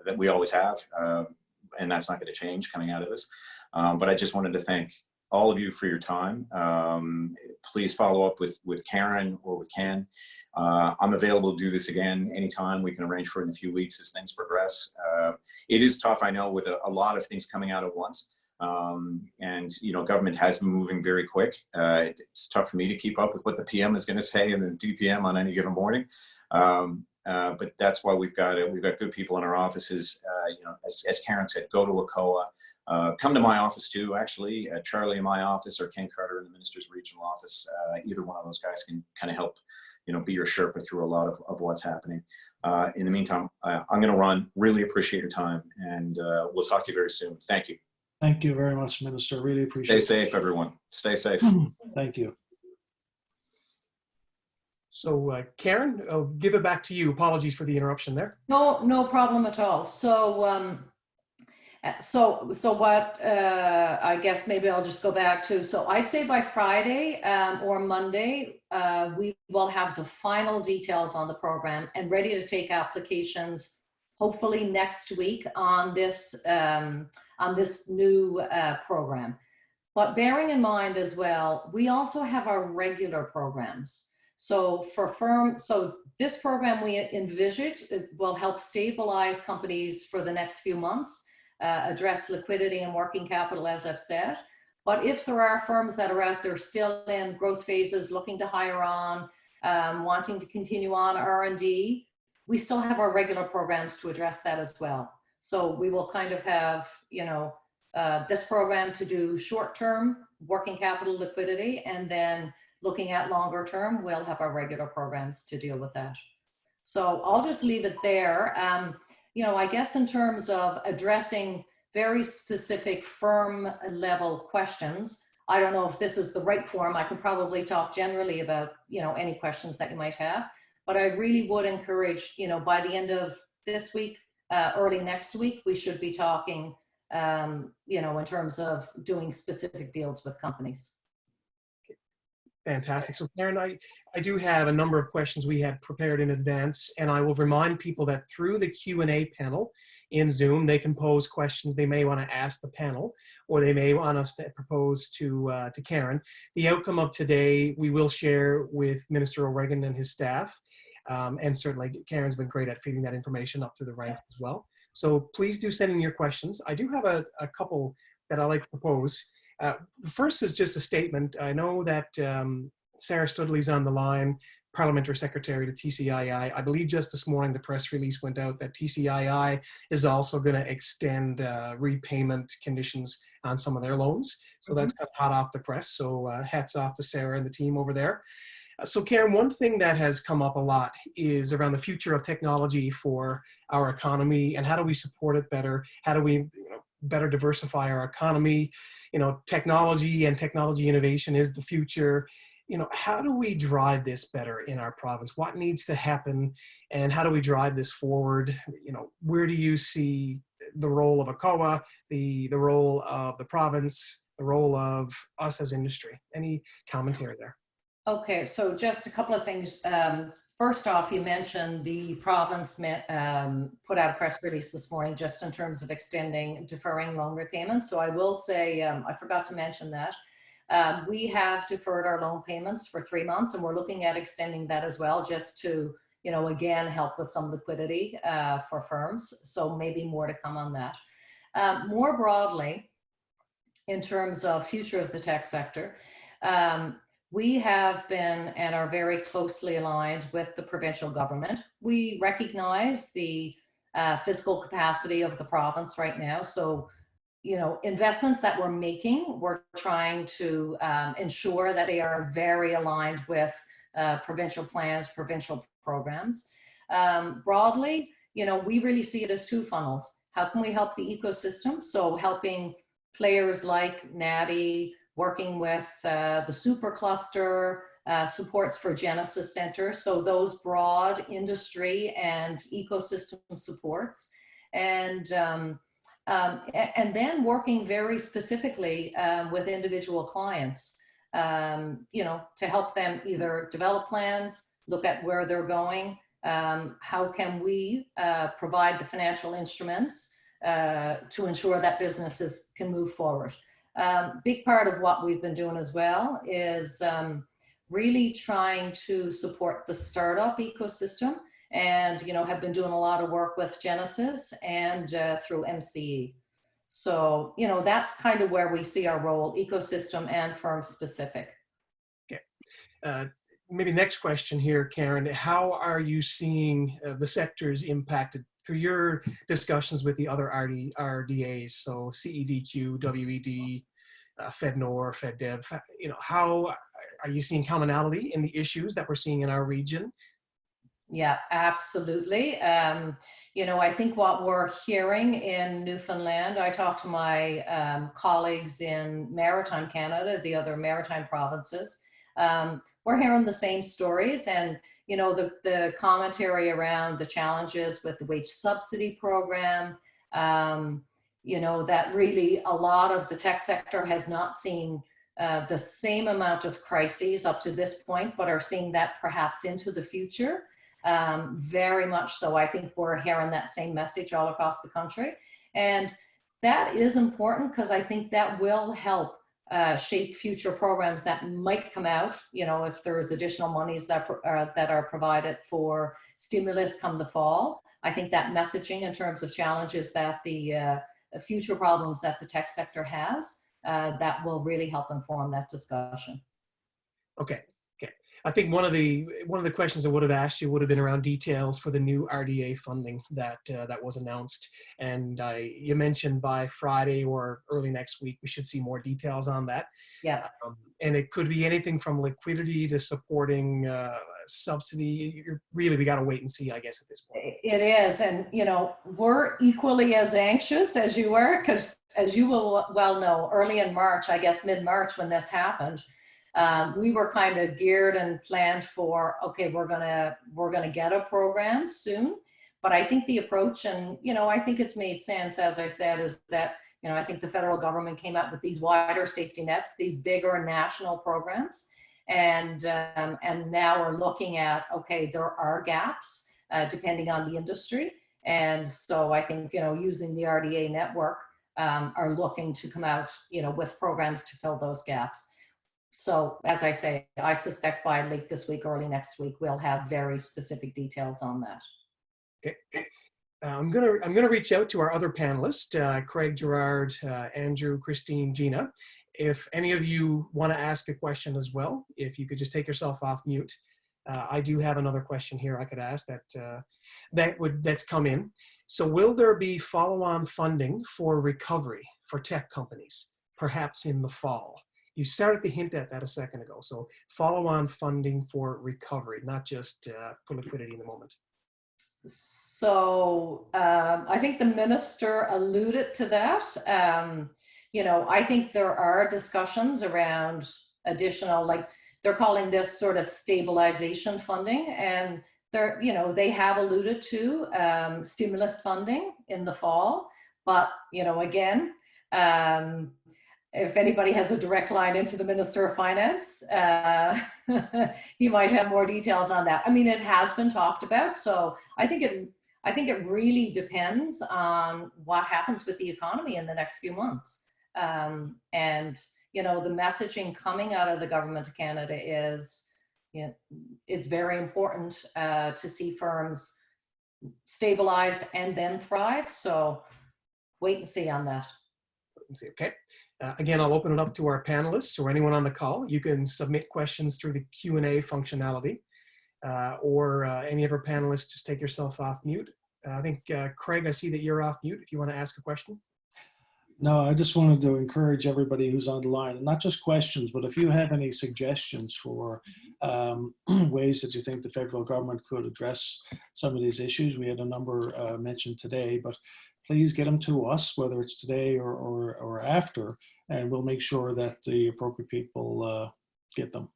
that we always have, and that's not going to change coming out of this. But I just wanted to thank all of you for your time. Please follow up with Karen or with Ken. I'm available to do this again anytime. We can arrange for it in a few weeks as things progress. It is tough, I know, with a lot of things coming out at once. And government has been moving very quick. It's tough for me to keep up with what the PM is going to say and the DPM on any given morning. But that's why we've got good people in our offices. As Karen said, go to ACOA. Come to my office too, actually. Charlie in my office or Ken Carter in the Minister's Regional Office. Either one of those guys can kind of help, be your Sherpa through a lot of what's happening. In the meantime, I'm going to run. Really appreciate your time, and we'll talk to you very soon. Thank you. Thank you very much, Minister. Really appreciate it. Stay safe, everyone. Stay safe. Thank you. So Karen, I'll give it back to you. Apologies for the interruption there. No, no problem at all. So, so what, I guess maybe I'll just go back to, so I'd say by Friday or Monday, we will have the final details on the program and ready to take applications, hopefully next week on this new program. But bearing in mind as well, we also have our regular programs. So so this program we envisage will help stabilize companies for the next few months, address liquidity and working capital, as I've said. But if there are firms that are out there still in growth phases, looking to hire on, wanting to continue on R&D, we still have our regular programs to address that as well. So we will kind of have, you know, this program to do short-term working capital liquidity, and then looking at longer term, we'll have our regular programs to deal with that. So I'll just leave it there. You know, I guess in terms of addressing very specific firm level questions, I don't know if this is the right forum. I could probably talk generally about, you know, any questions that you might have, but I really would encourage, you know, by the end of this week, early next week, we should be talking, you know, in terms of doing specific deals with companies. Fantastic. So Karen, I do have a number of questions we had prepared in advance, and I will remind people that through the Q&A panel in Zoom, they can pose questions they may want to ask the panel, or they may want us to propose to Karen. The outcome of today, we will share with Minister O'Regan and his staff, and certainly Karen's been great at feeding that information up to the ranks as well. So please do send in your questions. I do have a couple that I'd like to propose. The first is just a statement. I know that Sarah Studley's on the line, Parliamentary Secretary to TCII. I believe just this morning the press release went out that TCII is also going to extend repayment conditions on some of their loans. So that's kind of hot off the press. So hats off to Sarah and the team over there. So Karen, one thing that has come up a lot is around the future of technology for our economy, and how do we support it better? How do we better diversify our economy? You know, technology and technology innovation is the future. You know, how do we drive this better in our province? What needs to happen, and how do we drive this forward? You know, where do you see the role of ACOA, the role of the province, the role of us as industry? Any commentary there? Okay, so just a couple of things. First off, you mentioned the province put out a press release this morning just in terms of deferring loan repayments. So I will say, I forgot to mention that. We have deferred our loan payments for 3 months, and we're looking at extending that as well, just to, you know, again, help with some liquidity for firms. So maybe more to come on that. More broadly, in terms of future of the tech sector, we have been and are very closely aligned with the provincial government. We recognize the fiscal capacity of the province right now. So, you know, investments that we're making, we're trying to ensure that they are very aligned with provincial plans, provincial programs. Broadly, you know, we really see it as two funnels. How can we help the ecosystem? So helping players like NATI, working with the supercluster, supports for Genesis Center. So those broad industry and ecosystem supports. And then working very specifically with individual clients, you know, to help them either develop plans, look at where they're going, how can we provide the financial instruments to ensure that businesses can move forward. Big part of what we've been doing as well is really trying to support the startup ecosystem, and, you know, have been doing a lot of work with Genesis and through MCE. So, you know, that's kind of where we see our role, ecosystem and firm specific. Okay. Maybe next question here, Karen. How are you seeing the sectors impacted through your discussions with the other RDAs? So CEDQ, WED, FedNor, FedDev. You know, how are you seeing commonality in the issues that we're seeing in our region? Yeah, absolutely. You know, I think what we're hearing in Newfoundland, I talked to my colleagues in Maritime Canada, the other maritime provinces. we're hearing the same stories, and you know, the commentary around the challenges with the wage subsidy program, you know, that really a lot of the tech sector has not seen the same amount of crises up to this point, but are seeing that perhaps into the future. Very much so. I think we're hearing that same message all across the country. And that is important because I think that will help shape future programs that might come out, you know, if there's additional monies that are provided for stimulus come the fall. I think that messaging in terms of challenges that the future problems that the tech sector has, that will really help inform that discussion. Okay. I think one of the questions I would have asked you would have been around details for the new RDA funding that was announced, and you mentioned by Friday or early next week we should see more details on that. Yeah. And it could be anything from liquidity to supporting subsidy. We got to wait and see, I guess, at this point. It is, and you know, we're equally as anxious as you were, because as you will well know, early in March, I guess mid-March when this happened. We were kind of geared and planned for, okay, we're gonna get a program soon. But I think the approach, and you know, I think it's made sense, as I said, is that, you know, I think the federal government came up with these wider safety nets, these bigger national programs, and now we're looking at, okay, there are gaps depending on the industry, and so I think, you know, using the RDA network, are looking to come out, you know, with programs to fill those gaps. So as I say, I suspect by late this week, early next week, we'll have very specific details on that. Okay. I'm gonna reach out to our other panelists, Craig, Gerard, Andrew, Christine, Gina. If any of you want to ask a question as well, if you could just take yourself off mute. I do have another question here I could ask that's come in. So will there be follow-on funding for recovery for tech companies, perhaps in the fall? You started to hint at that a second ago. So follow-on funding for recovery, not just for liquidity in the moment. So I think the minister alluded to that. You know, I think there are discussions around additional, like they're calling this sort of stabilization funding, and they're, you know, they have alluded to stimulus funding in the fall. But, you know, again, if anybody has a direct line into the Minister of Finance, he might have more details on that. I mean, it has been talked about, so I think it really depends on what happens with the economy in the next few months. And you know, the messaging coming out of the Government of Canada is, you know, it's very important to see firms stabilized and then thrive. So wait and see on that. Wait and see. Okay. Again, I'll open it up to our panelists or anyone on the call. You can submit questions through the Q&A functionality, or any of our panelists, just take yourself off mute. I think, Craig, I see that you're off mute if you want to ask a question. No, I just wanted to encourage everybody who's on the line, and not just questions, but if you have any suggestions for ways that you think the federal government could address some of these issues. We had a number mentioned today, but please get them to us, whether it's today or after, and we'll make sure that the appropriate people get them.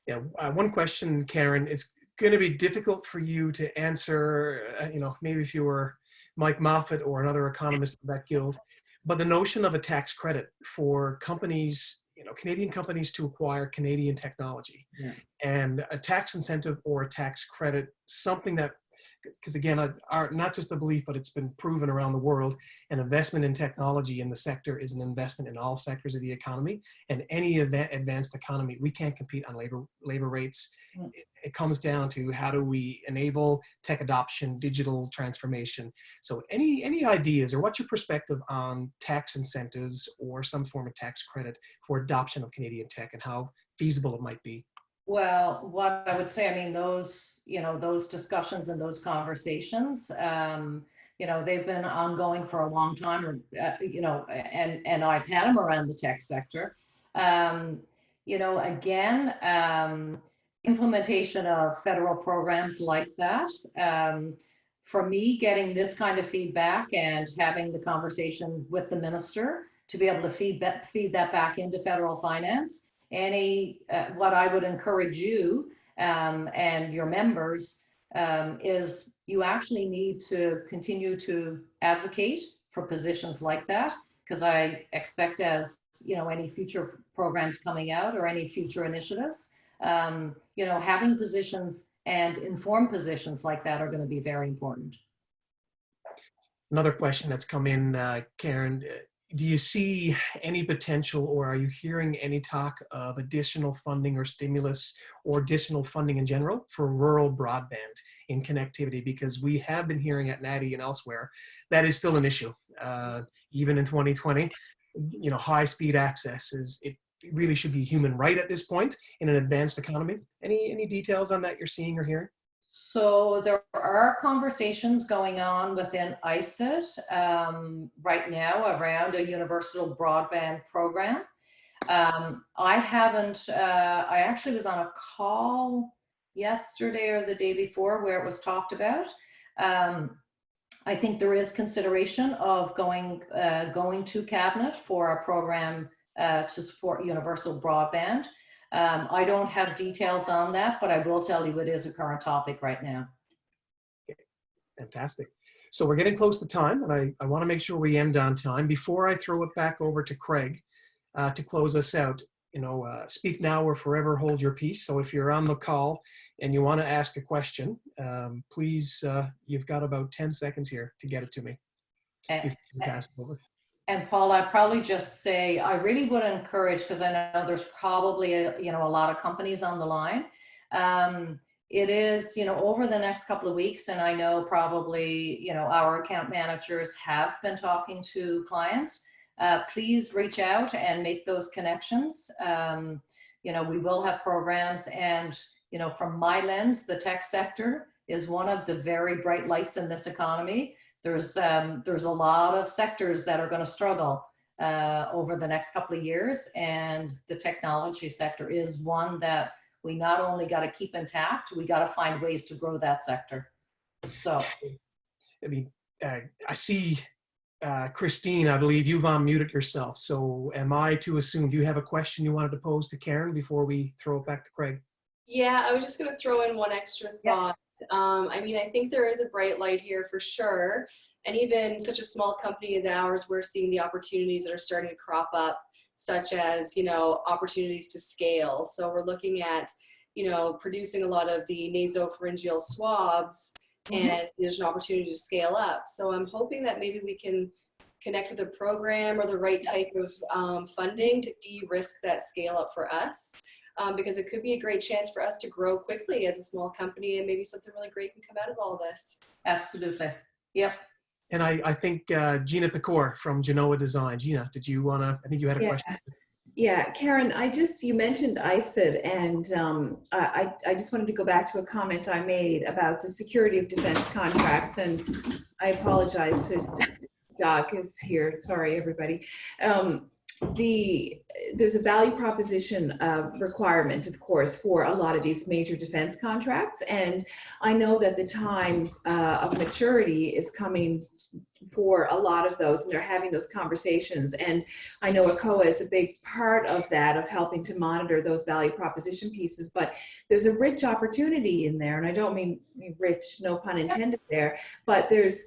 Yeah, one question, Karen, it's going to be difficult for you to answer, you know, maybe if you were Mike Moffat or another economist of that guild, but the notion of a tax credit for companies, you know, Canadian companies to acquire Canadian technology, and a tax incentive or a tax credit, something that, because again, not just a belief, but it's been proven around the world, an investment in technology in the sector is an investment in all sectors of the economy, and any advanced economy, we can't compete on labor rates. It comes down to how do we enable tech adoption, digital transformation. So any ideas, or what's your perspective on tax incentives or some form of tax credit for adoption of Canadian tech and how feasible it might be? Well, what I would say, I mean, those, you know, those discussions and those conversations, you know, they've been ongoing for a long time, you know, and I've had them around the tech sector. You know, again, implementation of federal programs like that, for me, getting this kind of feedback and having the conversation with the minister to be able to feed that back into federal finance what I would encourage you and your members is you actually need to continue to advocate for positions like that, because I expect, as you know, any future programs coming out or any future initiatives, you know, having positions and informed positions like that are going to be very important. Another question that's come in, Karen, do you see any potential, or are you hearing any talk of additional funding or stimulus or additional funding in general for rural broadband in connectivity? Because we have been hearing at NATI and elsewhere that is still an issue. Even in 2020, you know, high-speed access it really should be a human right at this point in an advanced economy. Any details on that you're seeing or hearing? So there are conversations going on within ICIT right now around a universal broadband program. I haven't, I actually was on a call yesterday or the day before where it was talked about. I think there is consideration of going to cabinet for a program to support universal broadband. I don't have details on that, but I will tell you it is a current topic right now. Okay. Fantastic. So we're getting close to time, and I want to make sure we end on time. Before I throw it back over to Craig to close us out, you know, speak now or forever hold your peace. So if you're on the call and you want to ask a question, please, you've got about 10 seconds here to get it to me. Pass it over. And Paul, I'd probably just say, I really would encourage, because I know there's probably you know, a lot of companies on the line. It is, you know, over the next couple of weeks, and I know probably, you know, our account managers have been talking to clients. Please reach out and make those connections. You know, we will have programs, and, you know, from my lens, the tech sector is one of the very bright lights in this economy. There's a lot of sectors that are going to struggle over the next couple of years, and the technology sector is one that we not only got to keep intact, we got to find ways to grow that sector. So, I mean, I see Christine, I believe you've unmuted yourself. So am I to assume, do you have a question you wanted to pose to Karen before we throw it back to Craig? Yeah, I was just going to throw in one extra thought. I mean, I think there is a bright light here for sure. And even such a small company as ours, we're seeing the opportunities that are starting to crop up, such as, you know, opportunities to scale. So we're looking at, you know, producing a lot of the nasopharyngeal swabs, and there's an opportunity to scale up. So I'm hoping that maybe we can connect with a program or the right type of funding to de-risk that scale up for us. Because it could be a great chance for us to grow quickly as a small company, and maybe something really great can come out of all this. absolutely. Yep. And I think Gina Pecore from Genoa Design. Gina, did you want to, I think you had a question. Yeah, Karen, you mentioned ICIT, and I just wanted to go back to a comment I made about the security of defense contracts, and I apologize to Doc is here. Sorry, everybody. There's a value proposition requirement, of course, for a lot of these major defense contracts, and I know that the time of maturity is coming for a lot of those, and they're having those conversations. And I know ACOA is a big part of that, of helping to monitor those value proposition pieces, but there's a rich opportunity in there, and I don't mean rich, no pun intended there, but there's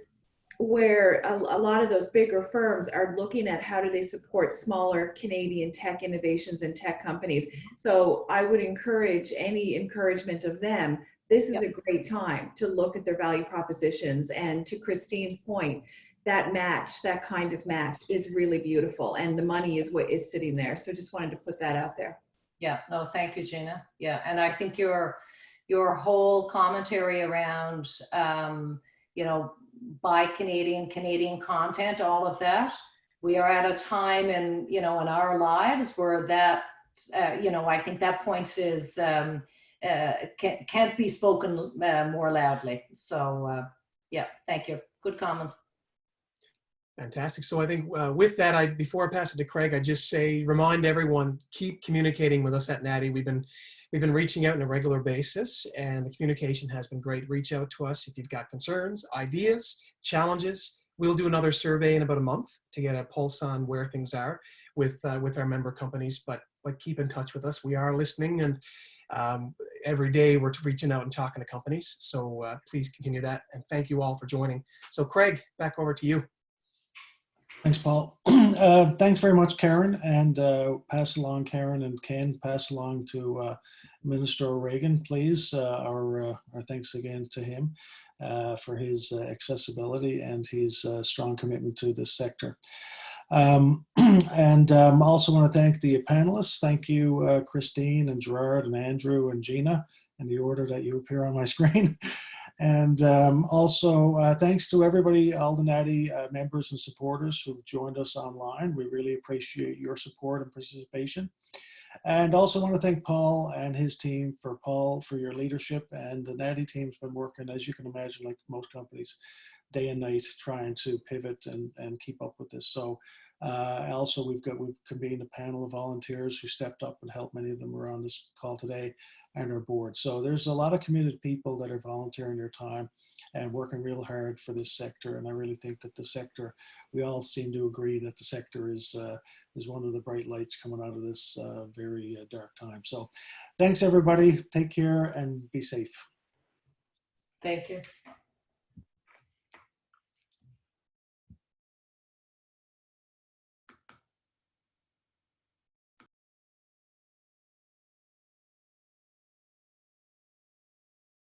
where a lot of those bigger firms are looking at how do they support smaller Canadian tech innovations and tech companies. So I would encourage any encouragement of them. This is a great time to look at their value propositions. And to Christine's point, that match, that kind of match is really beautiful. And the money is what is sitting there. So just wanted to put that out there. Yeah, no, thank you, Gina. Yeah, and I think your whole commentary around, you know, buy Canadian content, all of that. We are at a time in, you know, in our lives where that, you know, I think that point is, can't be spoken more loudly. So yeah, thank you. Good comment. Fantastic. So I think with that, before I pass it to Craig, I just say, remind everyone, keep communicating with us at NATI. We've been reaching out on a regular basis, and the communication has been great. Reach out to us if you've got concerns, ideas, challenges. We'll do another survey in about a month to get a pulse on where things are. with our member companies, but keep in touch with us. We are listening, and every day we're reaching out and talking to companies. So please continue that, and thank you all for joining. So Craig, back over to you. Thanks, Paul. Thanks very much, Karen, and pass along, Karen and Ken, pass along to Minister O'Regan, please. Our thanks again to him for his accessibility and his strong commitment to this sector. Also want to thank the panelists. Thank you, Christine and Gerard and Andrew and Gina, in the order that you appear on my screen. And also thanks to everybody, all the NATI members and supporters who've joined us online. We really appreciate your support and participation. And also want to thank Paul and his team for your leadership. And the NATI team's been working, as you can imagine, like most companies, day and night trying to pivot and keep up with this. So also we've convened a panel of volunteers who stepped up and helped. Many of them were on this call today, and our board. So there's a lot of committed people that are volunteering their time and working real hard for this sector. And I really think that the sector, we all seem to agree that the sector is one of the bright lights coming out of this very dark time. So thanks everybody, take care and be safe. Thank you.